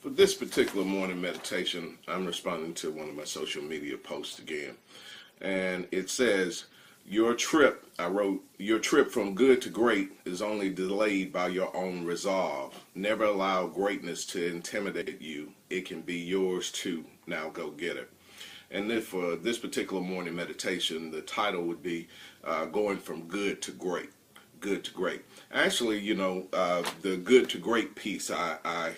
For this particular morning meditation, I'm responding to one of my social media posts again. And it says, I wrote, your trip from good to great is only delayed by your own resolve. Never allow greatness to intimidate you. It can be yours too. Now go get it. And then for this particular morning meditation, the title would be Going from Good to Great. Good to great. Actually, the good to great piece, I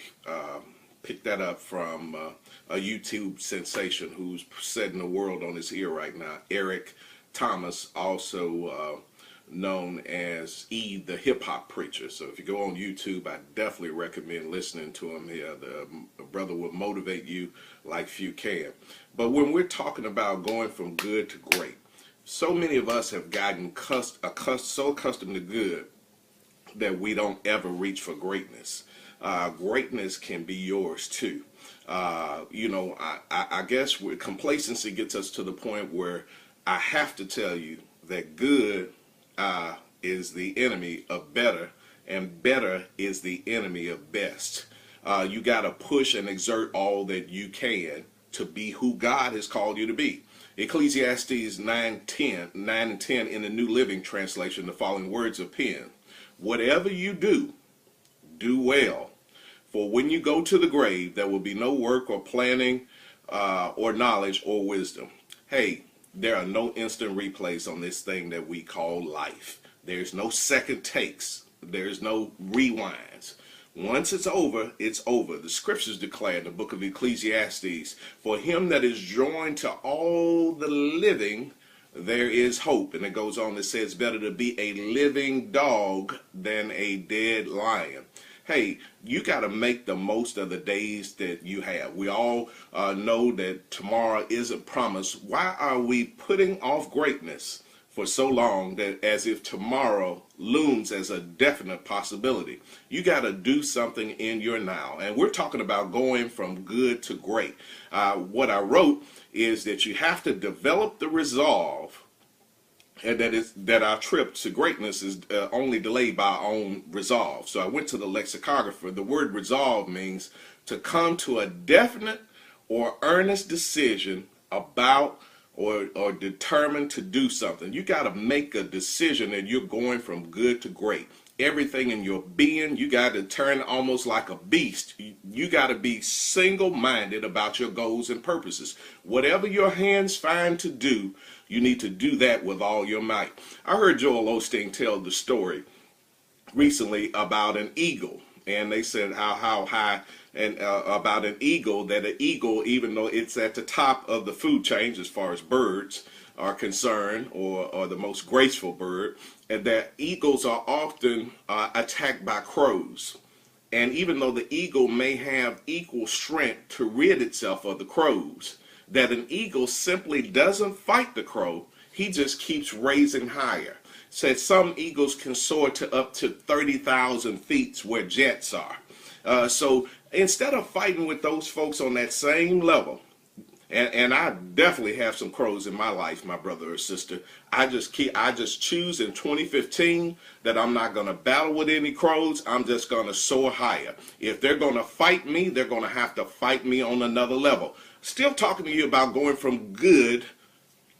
picked that up from a YouTube sensation who's setting the world on his ear right now, Eric Thomas, also known as E, the hip hop preacher. So if you go on YouTube, I definitely recommend listening to him here. The brother will motivate you like few can. But when we're talking about going from good to great, so many of us have gotten so accustomed to good that we don't ever reach for greatness. Greatness can be yours too. I guess complacency gets us to the point where I have to tell you that good is the enemy of better, and better is the enemy of best. You got to push and exert all that you can to be who God has called you to be. Ecclesiastes 9 and 10 in the New Living Translation, the following words are penned. Whatever you do, do well. For when you go to the grave, there will be no work or planning or knowledge or wisdom. Hey, there are no instant replays on this thing that we call life. There's no second takes. There's no rewinds. Once it's over, it's over. The scriptures declare in the book of Ecclesiastes, for him that is joined to all the living, there is hope. And it goes on, it says, better to be a living dog than a dead lion. Hey, you got to make the most of the days that you have. We all know that tomorrow isn't promised. Why are we putting off greatness for so long that as if tomorrow looms as a definite possibility? You got to do something in your now. And we're talking about going from good to great. What I wrote is that you have to develop the resolve, and that our trip to greatness is only delayed by our own resolve. So I went to the lexicographer. The word resolve means to come to a definite or earnest decision about or determined to do something. You got to make a decision that you're going from good to great. Everything in your being, you got to turn almost like a beast. You got to be single-minded about your goals and purposes. Whatever your hands find to do, you need to do that with all your might. I heard Joel Osteen tell the story recently about an eagle, and they said how high, and about an eagle, that an eagle, even though it's at the top of the food chain as far as birds are concerned, or the most graceful bird, and that eagles are often attacked by crows. And even though the eagle may have equal strength to rid itself of the crows, that an eagle simply doesn't fight the crow, he just keeps raising higher. Said some eagles can soar to up to 30,000 feet where jets are. So instead of fighting with those folks on that same level, and I definitely have some crows in my life, my brother or sister. I just choose in 2015 that I'm not going to battle with any crows. I'm just going to soar higher. If they're going to fight me, they're going to have to fight me on another level. Still talking to you about going from good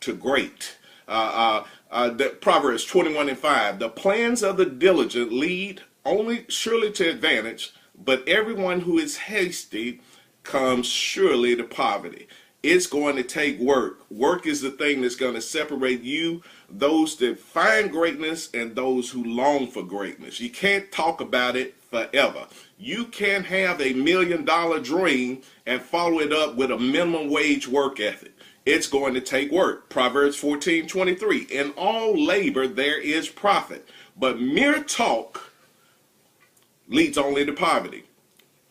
to great. Proverbs 21 and 5. The plans of the diligent lead only surely to advantage, but everyone who is hasty comes surely to poverty. It's going to take work. Work is the thing that's going to separate you, those that find greatness, and those who long for greatness. You can't talk about it forever. You can't have $1 million dream and follow it up with a minimum wage work ethic. It's going to take work. Proverbs 14:23. In all labor there is profit, but mere talk leads only to poverty.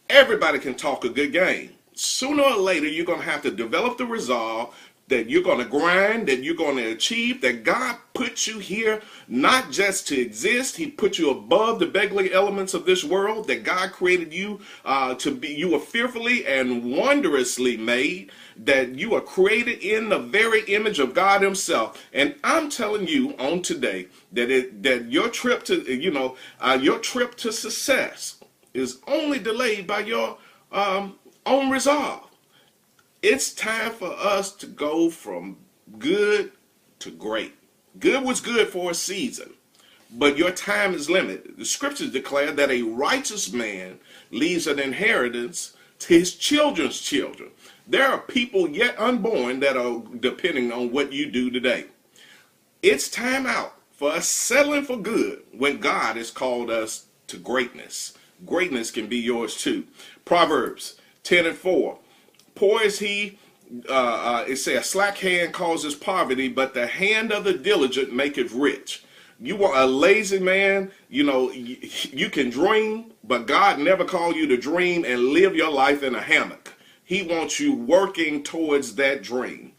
Everybody can talk a good game. Sooner or later, you're going to have to develop the resolve that you're going to grind, that you're going to achieve, that God put you here not just to exist. He put you above the beggarly elements of this world, that God created you to be. You were fearfully and wondrously made, that you are created in the very image of God himself. And I'm telling you on today that your trip to, your trip to success is only delayed by your on resolve. It's time for us to go from good to great. Good was good for a season, but your time is limited. The scriptures declare that a righteous man leaves an inheritance to his children's children. There are people yet unborn that are depending on what you do today. It's time out for us settling for good when God has called us to greatness. Greatness can be yours too. Proverbs 10:4. Poor is he, it says, a slack hand causes poverty, but the hand of the diligent maketh rich. You want a lazy man, you can dream, but God never called you to dream and live your life in a hammock. He wants you working towards that dream.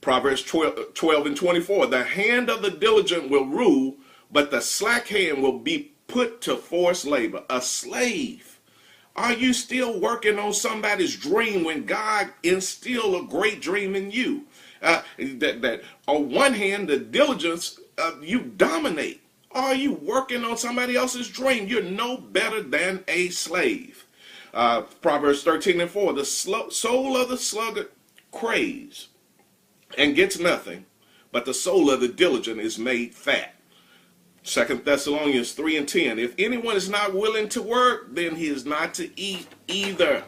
Proverbs 12:24. The hand of the diligent will rule, but the slack hand will be put to forced labor. A slave. Are you still working on somebody's dream when God instilled a great dream in you? That on one hand, the diligence, you dominate. Are you working on somebody else's dream? You're no better than a slave. Proverbs 13:4. The soul of the sluggard craves and gets nothing, but the soul of the diligent is made fat. 2 Thessalonians 3:10. If anyone is not willing to work, then he is not to eat either.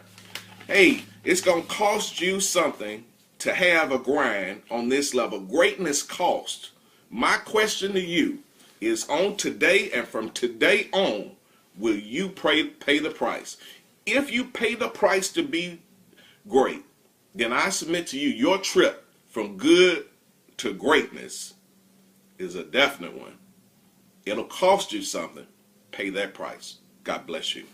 Hey, it's going to cost you something to have a grind on this level. Greatness costs. My question to you is, on today and from today on, will you pay the price? If you pay the price to be great, then I submit to you, your trip from good to greatness is a definite one. It'll cost you something. Pay that price. God bless you.